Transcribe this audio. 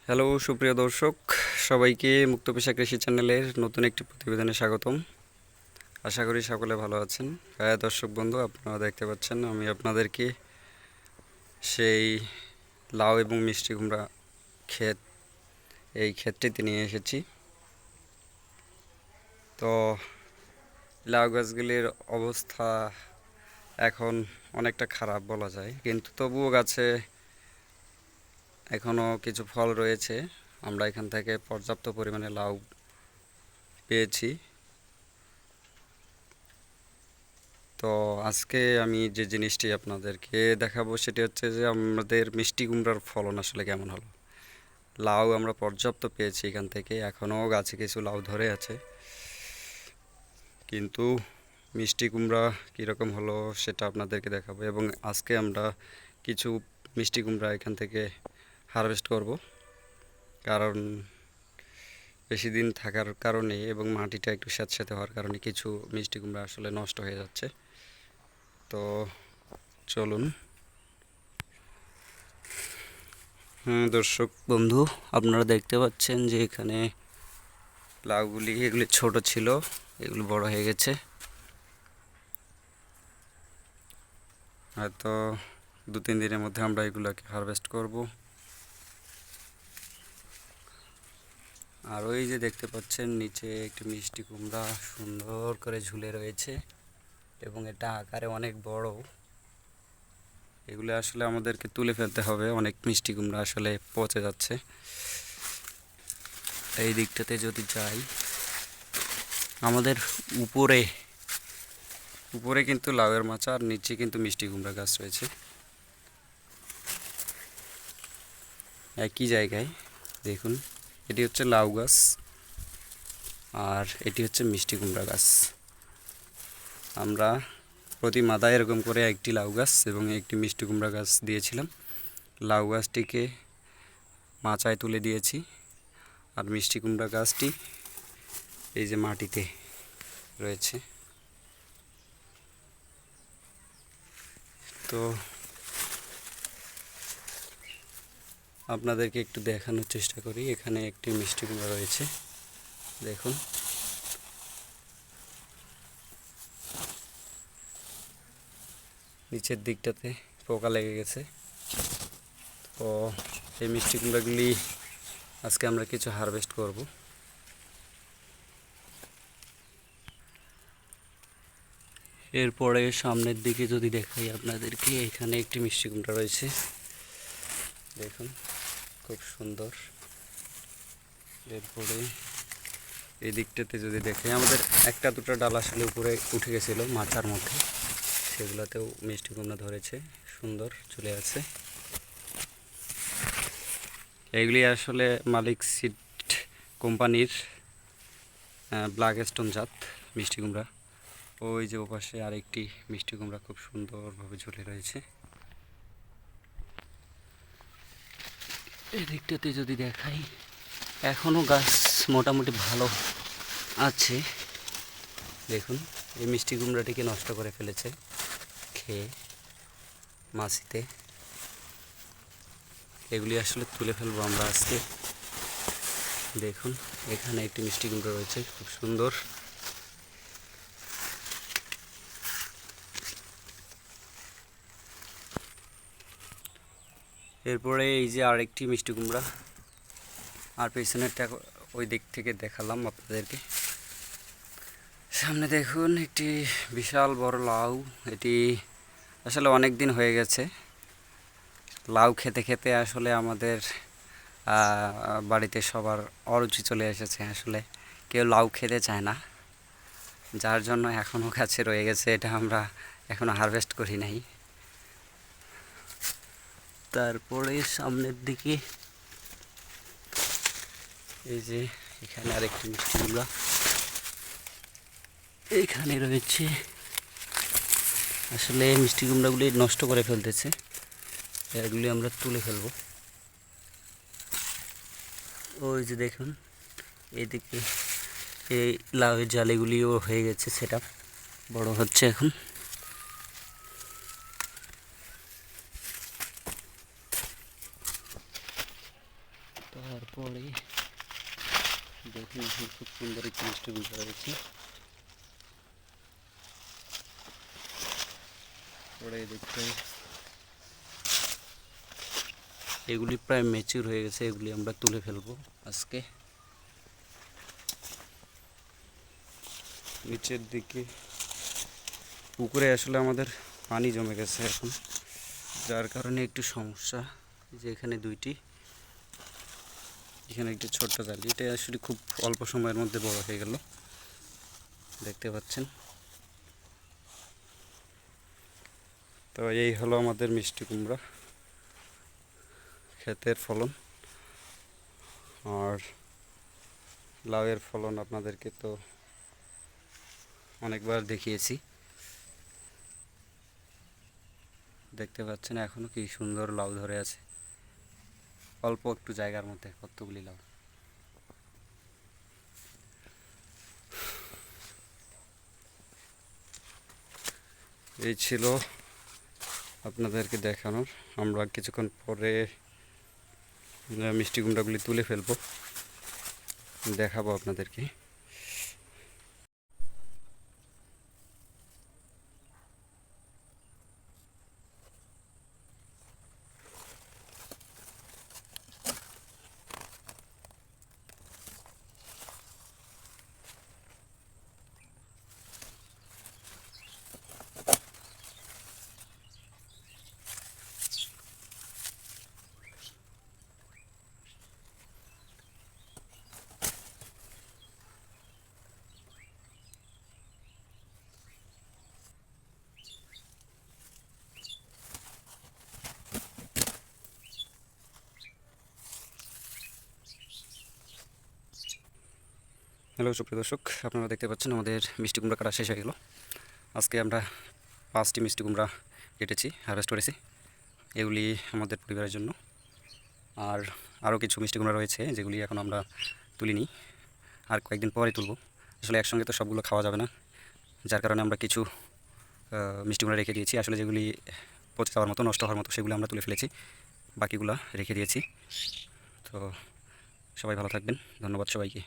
Hello সুপ্রিয় দর্শক, সবাইকে মুক্ত পেশা কৃষি চ্যানেলের নতুন একটি প্রতিবেদনে স্বাগতম। আশা করি সকলে ভালো আছেন। দর্শক বন্ধু, আপনারা দেখতে পাচ্ছেন আমি আপনাদেরকে সেই লাউ এবং মিষ্টি কুমড়া ক্ষেত, এই ক্ষেতটিতে নিয়ে এসেছি। তো লাউ গাছগুলির অবস্থা এখন অনেকটা খারাপ বলা যায়, কিন্তু তবুও গাছে এখনও কিছু ফল রয়েছে। আমরা এখান থেকে পর্যাপ্ত পরিমাণে লাউ পেয়েছি। তো আজকে আমি যে জিনিসটি আপনাদেরকে দেখাবো সেটি হচ্ছে যে আমাদের মিষ্টি কুমড়ার ফলন আসলে কেমন হলো। লাউ আমরা পর্যাপ্ত পেয়েছি এখান থেকে, এখনও গাছে কিছু লাউ ধরে আছে, কিন্তু মিষ্টি কুমড়া কীরকম হলো সেটা আপনাদেরকে দেখাবো। এবং আজকে আমরা কিছু মিষ্টি কুমড়া এখান থেকে হারভেস্ট করব, কারণ বেশি দিন থাকার কারণে এবং মাটিটা একটু স্যাঁতস্যাঁতে হওয়ার কারণে কিছু মিষ্টি কুমড়া আসলে নষ্ট হয়ে যাচ্ছে। তো চলুন। দর্শক বন্ধু, আপনারা দেখতে পাচ্ছেন যে এখানে লাউগুলি এগুলি ছোট ছিল, এগুলো বড় হয়ে গেছে। হয়তো 2-3 দিনের মধ্যে আমরা এগুলোকে হারভেস্ট করব। আর ওই যে দেখতে পাচ্ছেন নিচে একটি মিষ্টি কুমড়া সুন্দর করে ঝুলে রয়েছে এবং এটা আকারে অনেক বড়। এগুলো আসলে আমাদেরকে তুলে ফেলতে হবে, অনেক মিষ্টি কুমড়া আসলে পচে যাচ্ছে। এই দিকটাতে যদি যাই, আমাদের উপরে উপরে কিন্তু লাউয়ের মাচা, আর নিচে কিন্তু মিষ্টি কুমড়া গাছ রয়েছে একই জায়গায়। দেখুন, এটি হচ্ছে লাউ গাছ আর এটি হচ্ছে মিষ্টি কুমড়া গাছ। আমরা প্রতি মাদায় এরকম করে একটি লাউ গাছ এবং একটি মিষ্টি কুমড়া গাছ দিয়েছিলাম। লাউ গাছটিকে মাচায় তুলে দিয়েছি, আর মিষ্টি কুমড়া গাছটি এই যে মাটিতে রয়েছে। তো আপনাদেরকে একটু দেখানোর চেষ্টা করি। এখানে একটি মিষ্টি কুমড়া রয়েছে, দেখুন। নিচের দিকটাতে পোকা লেগে গেছে। তো এই মিষ্টি কুমড়াগুলি আজকে আমরা কিছু হারভেস্ট করব। এরপরে সামনের দিকে যদি দেখাই আপনাদেরকে, এখানে একটি মিষ্টি কুমড়া রয়েছে, দেখুন খুব সুন্দর। এরপরে এই দিকটাতে যদি দেখাই, আমাদের একটা দুটো ডাল আসলে উপরে উঠে গেছিলো মাচার মধ্যে, সেগুলোতেও মিষ্টি কুমড়া ধরেছে, সুন্দর চলে আছে। এগুলি আসলে মালিক সিড কোম্পানির ব্ল্যাক স্টোন জাত মিষ্টি কুমড়া। ওই যে ওপাশে আরেকটি মিষ্টি কুমড়া খুব সুন্দরভাবে ঝুলে রয়েছে। এই দিকটাতে যদি দেখাই, এখনও গাছ মোটামুটি ভালো আছে। দেখুন, এই মিষ্টি কুমড়াটিকে নষ্ট করে ফেলেছে খেয়ে মাছিতে। এগুলি আসলে তুলে ফেলবো আমরা আজকে। দেখুন, এখানে একটি মিষ্টি কুমড়া রয়েছে খুব সুন্দর। এরপরে এই যে আরেকটি মিষ্টি কুমড়া, আর পেছনেরটা ওই দিক থেকে দেখালাম আপনাদেরকে। সামনে দেখুন একটি বিশাল বড় লাউ। এটি আসলে অনেক দিন হয়ে গেছে লাউ খেতে খেতে, আসলে আমাদের বাড়িতে সবার অরুচি চলে এসেছে। আসলে কেউ লাউ খেতে চায় না, যার জন্য এখনও গাছে রয়ে গেছে। এটা আমরা এখনও হারভেস্ট করি নাই। তারপরে সামনের দিকে এই যে এখানে আরেকটি মিষ্টি কুমড়া এখানে রয়েছে। আসলে মিষ্টি কুমড়াগুলি নষ্ট করে ফেলতেছে, এগুলি আমরা তুলে ফেলবো। ওই যে দেখুন, এদিকে এই লাউয়ের জালিগুলিও হয়ে গেছে, সেটা বড় হচ্ছে এখন। তো তারপরে দেখুন এখানে খুব সুন্দর একটি মিষ্টি কুমড়া রয়েছে। পরে দেখতে এগুলি প্রায় ম্যাচিউর হয়ে গেছে, এগুলি আমরা তুলে ফেলবো আজকে। নিচের দিকে পুকুরে আসলে আমাদের পানি জমে গেছে এখন, যার কারণে একটু সমস্যা। যে এখানে দুইটি, এখানে একটি ছোট্ট জালি, এটা আসলে খুব অল্প সময়ের মধ্যে বড় হয়ে গেল, দেখতে পাচ্ছেন। তো এই হলো আমাদের মিষ্টি কুমড়া ক্ষেতের ফলন। আর লাউয়ের ফলন আপনাদেরকে তো অনেকবার দেখিয়েছি, দেখতে পাচ্ছেন এখনো কি সুন্দর লাউ ধরে আছে অল্প একটু জায়গার মধ্যে, কতগুলি লাউ। এই ছিল আপনাদেরকে দেখানোর। আমরা কিছুক্ষণ পরে মিষ্টি কুমড়াগুলি তুলে ফেলবো, দেখাবো আপনাদেরকে। হ্যালো সুপ্রিয় দর্শক, আপনারা দেখতে পাচ্ছেন আমাদের মিষ্টি কুমড়া কাটা শেষ হয়ে গেল। আজকে আমরা 5টি মিষ্টি কুমড়া কেটেছি, হারভেস্ট করেছি। এগুলি আমাদের পরিবারের জন্য। আর আরও কিছু মিষ্টি কুমড়া রয়েছে যেগুলি এখন আমরা তুলিনি, আর কয়েকদিন পরে তুলব। আসলে একসঙ্গে তো সবগুলো খাওয়া যাবে না, যার কারণে আমরা কিছু মিষ্টি কুমড়া রেখে দিয়েছি। আসলে যেগুলি পচে যাওয়ার মতো, নষ্ট হওয়ার মতো, সেগুলো আমরা তুলে ফেলেছি, বাকিগুলো রেখে দিয়েছি। তো সবাই ভালো থাকবেন, ধন্যবাদ সবাইকে।